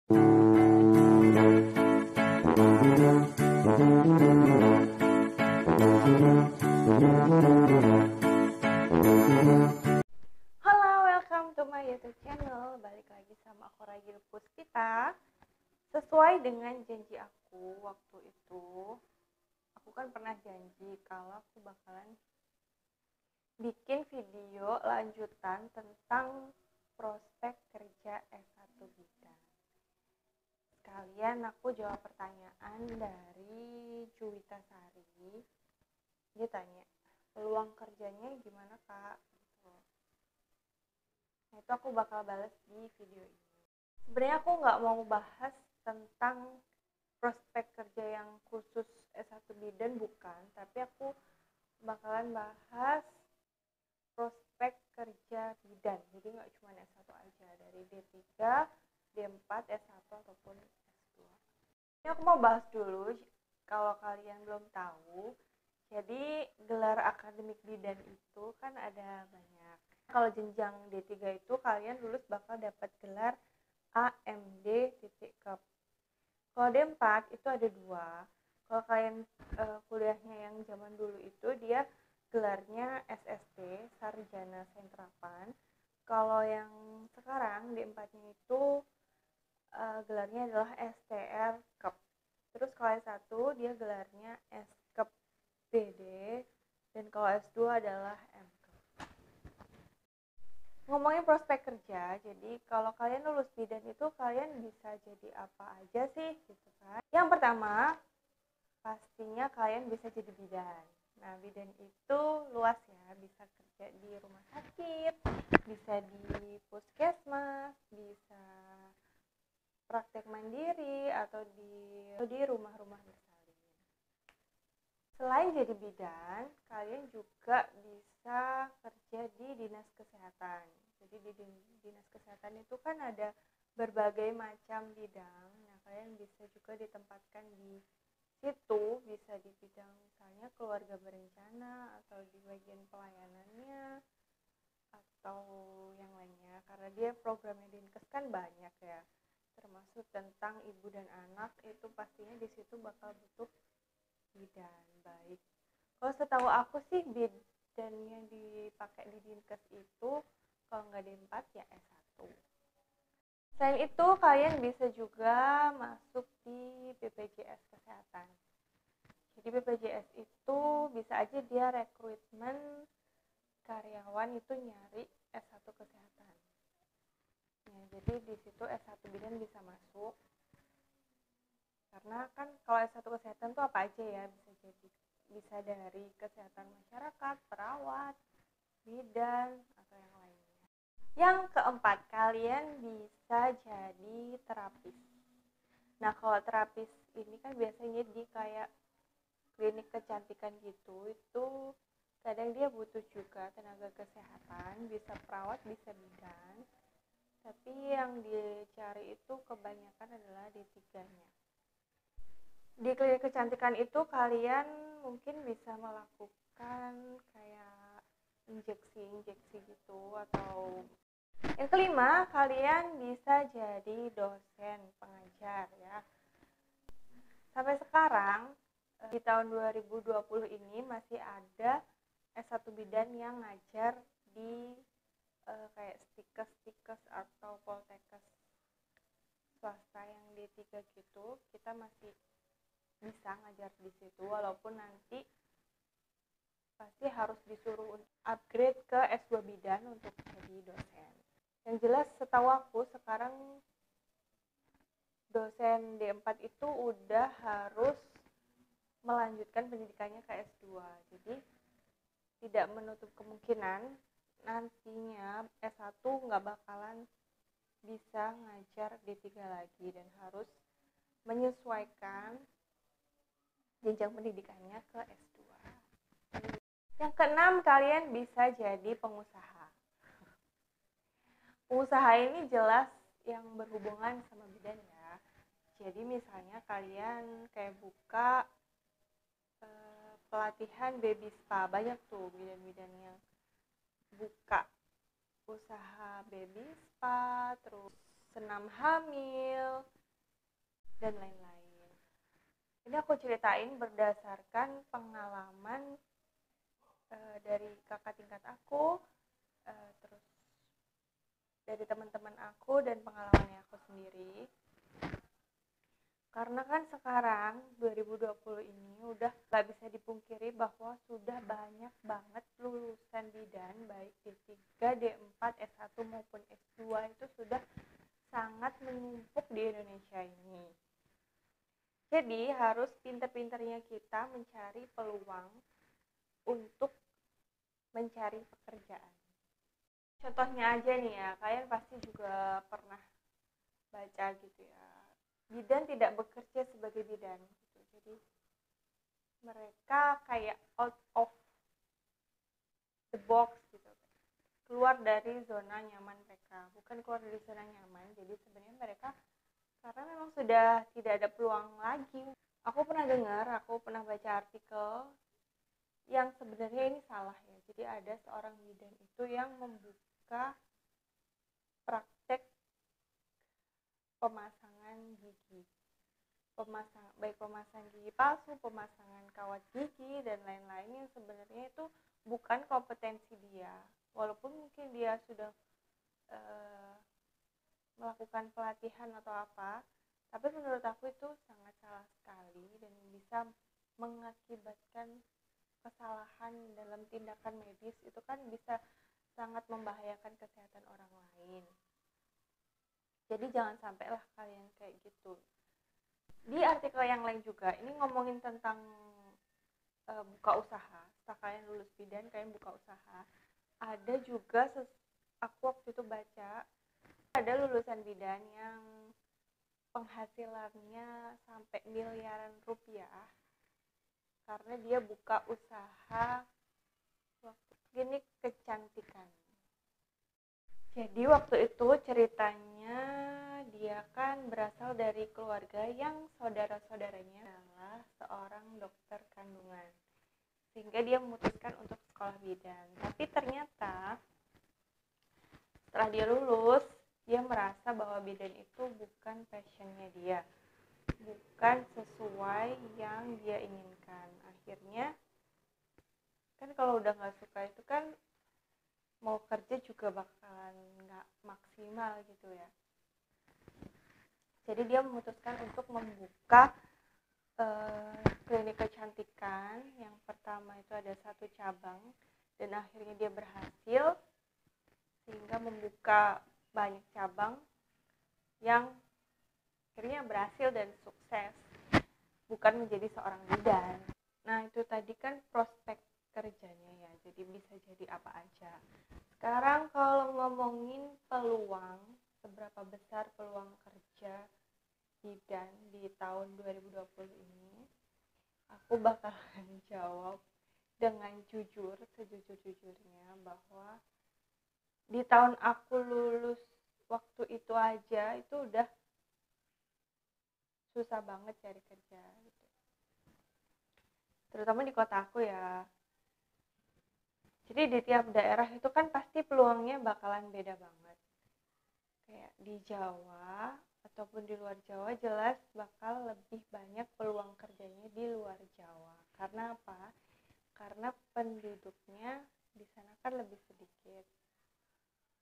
Halo, welcome to my YouTube channel. Balik lagi sama aku Ragil Puspita. Sesuai dengan janji aku waktu itu, aku kan pernah janji kalau aku bakalan bikin video lanjutan tentang prospek kerja S1 bidang. Sekalian aku jawab pertanyaan dari Juwita Sari. Dia tanya, peluang kerjanya gimana kak? Gitu. Nah, itu aku bakal balas di video ini. Sebenarnya aku nggak mau bahas tentang prospek kerja yang khusus S1 bidan, bukan, tapi aku bakalan bahas prospek kerja bidan. Jadi nggak cuma S1 aja, dari D3, D4, S1 ataupun S2. Ini aku mau bahas dulu, kalau kalian belum tahu, jadi gelar akademik bidan itu kan ada banyak. Kalau jenjang D3 itu kalian lulus bakal dapat gelar AMD titik Cup. Kalau D4 itu ada dua. Kalau kalian kuliahnya yang zaman dulu itu dia gelarnya SST, Sarjana Sentrapan. Kalau yang sekarang D4-nya itu gelarnya adalah STR Cup. Terus kalau S1 dia gelarnya S-Cup BD, dan kalau S2 adalah M-Cup. Ngomongin prospek kerja, jadi kalau kalian lulus bidan itu kalian bisa jadi apa aja sih gitu kan. Yang pertama, pastinya kalian bisa jadi bidan. Nah, bidan itu luas ya, bisa kerja di rumah sakit, bisa di puskesmas, bisa praktek mandiri atau di rumah-rumah bersalin. Selain jadi bidan, kalian juga bisa kerja di dinas kesehatan. Jadi di dinas kesehatan itu kan ada berbagai macam bidang. Nah, kalian bisa juga ditempatkan di situ, bisa di bidang misalnya keluarga berencana atau di bagian pelayanannya atau yang lainnya. Karena dia programnya Dinkes kan banyak ya, termasuk tentang ibu dan anak, itu pastinya di situ bakal butuh bidan. Baik, kalau setahu aku sih bidan yang dipakai di Dinkes itu kalau nggak D4 ya S1. Selain itu kalian bisa juga masuk di BPJS Kesehatan. Jadi BPJS itu bisa aja dia rekrutmen karyawan itu nyari S1 Kesehatan. Nah, jadi di situ S1 bidan bisa masuk. Karena kan kalau S1 kesehatan tuh apa aja ya, bisa dari kesehatan masyarakat, perawat, bidan, atau yang lainnya. Yang keempat, kalian bisa jadi terapis. Nah, kalau terapis ini kan biasanya di kayak klinik kecantikan gitu, itu kadang dia butuh juga tenaga kesehatan, bisa perawat, bisa bidan. Tapi yang dicari itu kebanyakan adalah D3-nya. Di klinik kecantikan itu kalian mungkin bisa melakukan kayak injeksi gitu, atau yang kelima, kalian bisa jadi dosen pengajar ya. Sampai sekarang di tahun 2020 ini masih ada S1 bidan yang ngajar di kayak stikes atau poltekkes swasta yang D3 gitu. Kita masih bisa ngajar di situ, walaupun nanti pasti harus disuruh upgrade ke S2 bidan untuk jadi dosen. Yang jelas setahu aku sekarang dosen D4 itu udah harus melanjutkan pendidikannya ke S2. Jadi tidak menutup kemungkinan nantinya S1 nggak bakalan bisa ngajar D3 lagi dan harus menyesuaikan jenjang pendidikannya ke S2. Yang keenam, kalian bisa jadi pengusaha. Pengusaha ini jelas yang berhubungan sama bidan ya. Jadi misalnya kalian kayak buka pelatihan baby spa, banyak tuh bidan-bidan yang buka usaha baby spa, terus senam hamil, Ini aku ceritain berdasarkan pengalaman dari kakak tingkat aku, terus dari teman-teman aku dan pengalamannya aku sendiri. Karena kan sekarang 2020 ini udah gak bisa dipungkiri bahwa sudah banyak banget lulusan bidan baik D3, D4, S1 maupun S2 itu sudah sangat menumpuk di Indonesia ini. Jadi harus pinter-pinternya kita mencari peluang untuk mencari pekerjaan. Contohnya aja nih ya, kalian pasti juga pernah baca gitu ya, bidan tidak bekerja sebagai bidan gitu. Jadi mereka kayak out of the box gitu, keluar dari zona nyaman mereka. Bukan keluar dari zona nyaman, jadi sebenarnya mereka karena memang sudah tidak ada peluang lagi. Aku pernah baca artikel yang sebenarnya ini salah ya. Jadi ada seorang bidan itu yang membuka praktek pemasangan gigi, baik pemasangan gigi palsu, pemasangan kawat gigi dan lain-lain yang sebenarnya itu bukan kompetensi dia. Walaupun mungkin dia sudah melakukan pelatihan atau apa, tapi menurut aku itu sangat salah sekali dan bisa mengakibatkan kesalahan dalam tindakan medis. Itu kan bisa sangat membahayakan kesehatan orang lain. Jadi jangan sampailah kalian kayak gitu. Di artikel yang lain juga ini ngomongin tentang buka usaha. Setelah kalian lulus bidan, kalian buka usaha. Ada juga aku waktu itu baca ada lulusan bidan yang penghasilannya sampai miliaran rupiah karena dia buka usaha klinik kecantikan. Jadi waktu itu ceritanya dia kan berasal dari keluarga yang saudara-saudaranya adalah seorang dokter kandungan, sehingga dia memutuskan untuk sekolah bidan. Tapi ternyata setelah dia lulus, dia merasa bahwa bidan itu bukan passionnya dia, bukan sesuai yang dia inginkan. Akhirnya kan kalau udah nggak suka itu kan mau kerja juga bakalan nggak maksimal gitu ya. Jadi dia memutuskan untuk membuka klinik kecantikan. Yang pertama itu ada 1 cabang dan akhirnya dia berhasil sehingga membuka banyak cabang yang akhirnya berhasil dan sukses, bukan menjadi seorang bidan. Nah itu tadi kan prospek kerjanya ya, jadi bisa jadi apa aja. Sekarang kalau ngomongin peluang, seberapa besar peluang kerja bidan di tahun 2020 ini, aku bakalan jawab dengan jujur, sejujur-jujurnya bahwa di tahun aku lulus waktu itu aja itu udah susah banget cari kerja gitu. Terutama di kota aku ya. Jadi di tiap daerah itu kan pasti peluangnya bakalan beda banget. Kayak di Jawa ataupun di luar Jawa jelas bakal lebih banyak peluang kerjanya di luar Jawa. Karena apa? Karena penduduknya di sana kan lebih sedikit.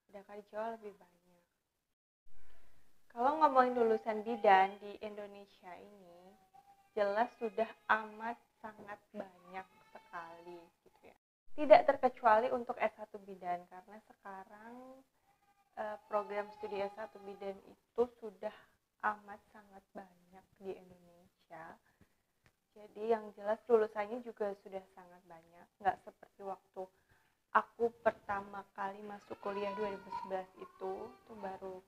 Sedangkan di Jawa lebih banyak. Kalau ngomongin lulusan bidan di Indonesia ini, jelas sudah amat sangat banyak sekali gitu ya. Tidak terkecuali untuk S1 bidan, karena sekarang program studi S1 bidan itu sudah amat sangat banyak di Indonesia. Jadi yang jelas lulusannya juga sudah sangat banyak, nggak seperti waktu aku pertama kali masuk kuliah 2011 itu baru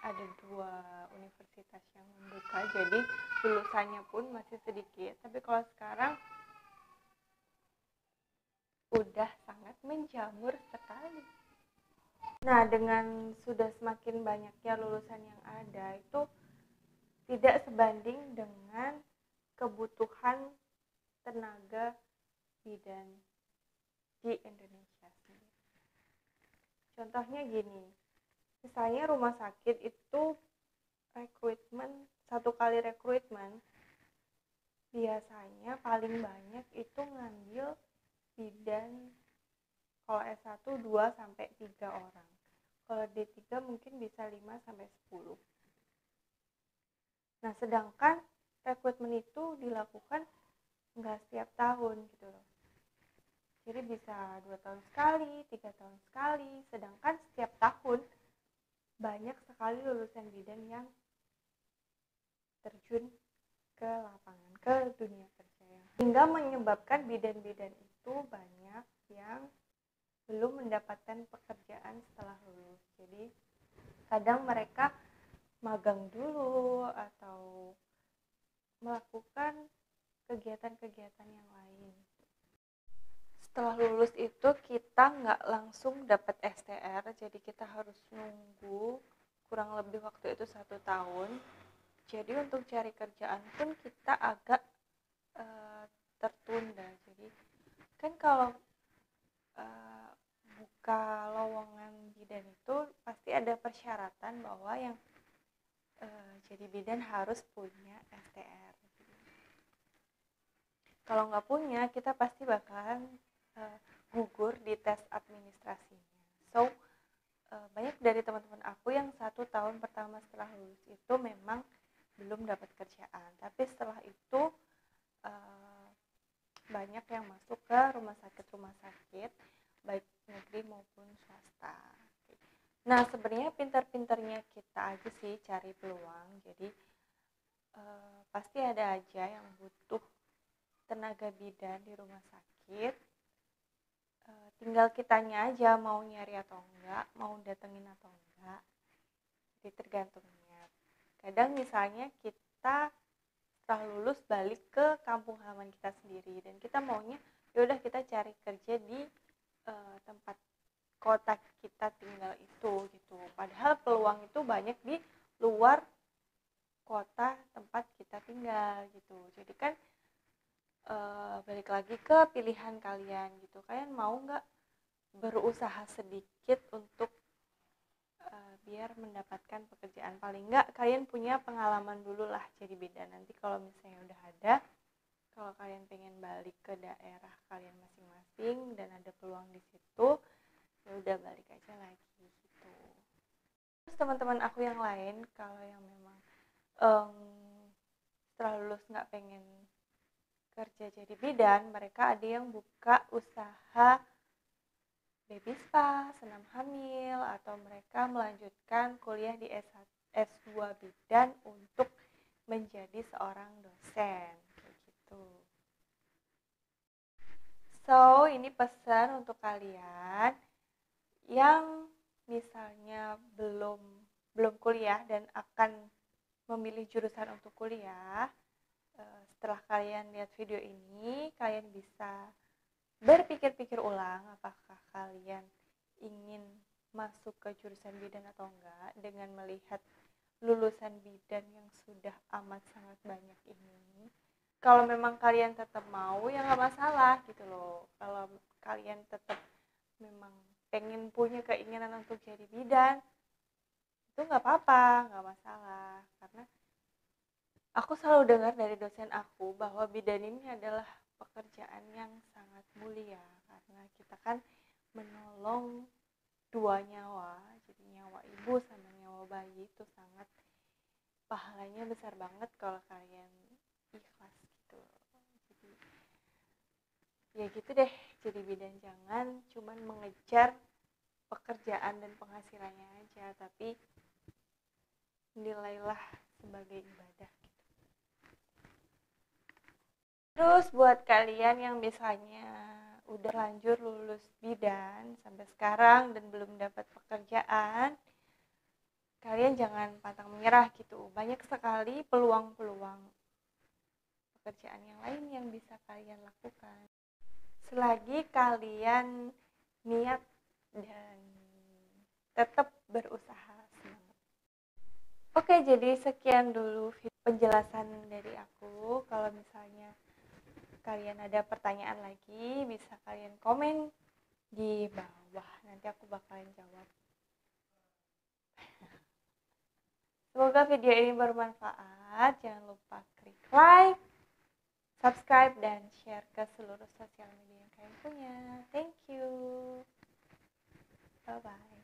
ada 2 universitas yang membuka, jadi lulusannya pun masih sedikit. Tapi kalau sekarang udah sangat menjamur sekali. Nah, dengan sudah semakin banyaknya lulusan yang ada itu tidak sebanding dengan kebutuhan tenaga bidan di Indonesia sendiri. Contohnya gini, misalnya rumah sakit itu rekrutmen 1 kali rekrutmen, biasanya paling banyak itu ngambil bidan kalau S1 2 sampai 3 orang. Kalau D3 mungkin bisa 5 sampai 10. Nah, sedangkan rekrutmen itu dilakukan nggak setiap tahun gitu loh. Jadi bisa 2 tahun sekali, 3 tahun sekali, sedangkan setiap tahun banyak sekali lulusan bidan yang terjun ke lapangan, ke dunia kerja, hingga menyebabkan bidan-bidan itu banyak yang belum mendapatkan pekerjaan setelah lulus. Jadi kadang mereka magang dulu atau melakukan kegiatan-kegiatan yang lain. Setelah lulus itu kita nggak langsung dapat STR, jadi kita harus nunggu kurang lebih waktu itu 1 tahun. Jadi untuk cari kerjaan pun kita agak tertunda. Jadi kan kalau buka lowongan bidan itu pasti ada persyaratan bahwa yang jadi bidan harus punya STR. Kalau nggak punya, kita pasti bakalan gugur di tes administrasinya. So, banyak dari teman-teman aku yang 1 tahun pertama setelah lulus itu memang belum dapat kerjaan. Tapi setelah itu banyak yang masuk ke rumah sakit, baik negeri maupun swasta. Nah, sebenarnya pintar-pintarnya kita aja sih cari peluang. Jadi pasti ada aja yang butuh tenaga bidan di rumah sakit. Tinggal kitanya aja mau nyari atau enggak, mau datengin atau enggak. Jadi tergantung niat. Kadang misalnya kita setelah lulus balik ke kampung halaman kita sendiri dan kita maunya yaudah kita cari kerja di tempat kota kita tinggal itu gitu. Padahal peluang itu banyak di luar kota tempat kita tinggal gitu. Jadi kan balik lagi ke pilihan kalian gitu. Kalian mau nggak berusaha sedikit untuk biar mendapatkan pekerjaan? Paling nggak kalian punya pengalaman dulu lah jadi bidan. Nanti kalau misalnya udah ada, kalau kalian pengen balik ke daerah kalian masing-masing dan ada peluang di situ, ya udah balik aja lagi gitu. Terus teman-teman aku yang lain kalau yang memang setelah lulus nggak pengen kerja jadi bidan, mereka ada yang buka usaha baby spa, senam hamil, atau mereka melanjutkan kuliah di S2 bidan untuk menjadi seorang dosen kayak gitu. So, ini pesan untuk kalian yang misalnya belum kuliah dan akan memilih jurusan untuk kuliah. Setelah kalian lihat video ini, kalian bisa berpikir-pikir ulang apakah kalian ingin masuk ke jurusan bidan atau enggak dengan melihat lulusan bidan yang sudah amat sangat banyak ini. Kalau memang kalian tetap mau, ya nggak masalah gitu loh. Kalau kalian tetap memang pengen punya keinginan untuk jadi bidan, itu nggak apa-apa, nggak masalah. Karena aku selalu dengar dari dosen aku bahwa bidan ini adalah pekerjaan yang sangat mulia karena kita kan menolong 2 nyawa, jadi nyawa ibu sama nyawa bayi itu sangat pahalanya besar banget kalau kalian ikhlas gitu. Jadi ya gitu deh, jadi bidan jangan cuman mengejar pekerjaan dan penghasilannya aja, tapi nilailah sebagai ibadah. Terus buat kalian yang misalnya udah lanjut lulus bidan sampai sekarang dan belum dapat pekerjaan, kalian jangan pantang menyerah gitu. Banyak sekali peluang-peluang pekerjaan yang lain yang bisa kalian lakukan. Selagi kalian niat dan tetap berusaha semangat. Oke, jadi sekian dulu penjelasan dari aku. Kalau misalnya kalian ada pertanyaan lagi, bisa kalian komen di bawah. Nanti aku bakalan jawab. Semoga Semoga video ini bermanfaat. Jangan lupa klik like, subscribe, dan share ke seluruh sosial media yang kalian punya. Thank you. Bye-bye.